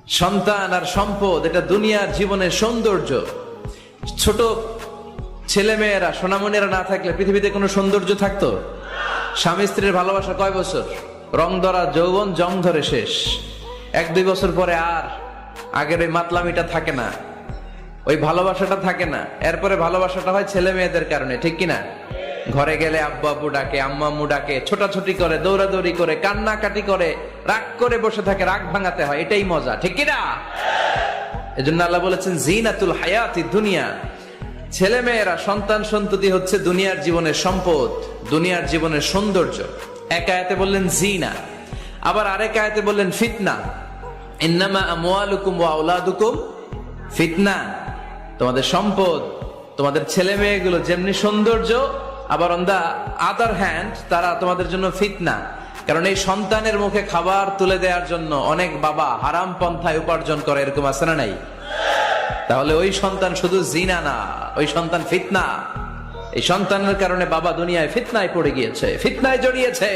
সন্তান আর সম্পদ এটা দুনিয়ার জীবনের সৌন্দর্য। ছোট ছেলে মেয়েরা সোনামণিরা না থাকলে পৃথিবীতে কোনো সৌন্দর্য থাকতো? স্বামী স্ত্রীর ভালোবাসা কয় বছর? রং ধরা যৌবন জং ধরে শেষ। 1-2 বছর পরে আর আগের ওই মাতলামিটা থাকে না, ওই ভালোবাসাটা থাকে না। এরপরে ভালোবাসাটা হয় ছেলে মেয়েদের কারণে, ঠিক কিনা? ঘরে গেলে আব্বু আব্বু ডাকে, আম্মা আম্মু ডাকে, ছোটাছুটি করে, দৌড়াদৌড়ি করে, কান্নাকাটি করে, রাগ করে বসে থাকে, রাগ ভাঙাতে হয়, এটাই মজা, ঠিক কিনা? এজন্য আল্লাহ বলেছেন জিনাতুল হায়াতি দুনিয়া। ছেলে মেয়েরা, সন্তান সন্ততি হচ্ছে দুনিয়ার জীবনের সম্পদ, দুনিয়ার জীবনের সৌন্দর্য। এক আয়াতে বললেন জিনা, আবার আরেক আয়াতে বললেন ফিতনা। ইন্নামা আমওয়ালুকুম ওয়া আওলাদুকুম ফিতনা। তোমাদের সম্পদ, তোমাদের ছেলে মেয়েগুলো যেমনি সৌন্দর্য, আবার অন দা আদার হ্যান্ড তারা তোমাদের জন্য ফিতনা। কারণ এই সন্তানের মুখে খাবার তুলে দেওয়ার জন্য অনেক বাবা হারাম পন্থায় উপার্জন করে, এরকম আছে না নাই? তাহলে ওই সন্তান শুধু জিনা না, ওই সন্তান ফিতনা। এই সন্তানের কারণে বাবা দুনিয়ায় ফিতনায় পড়ে গিয়েছে, ফিতনায় জড়িয়েছে।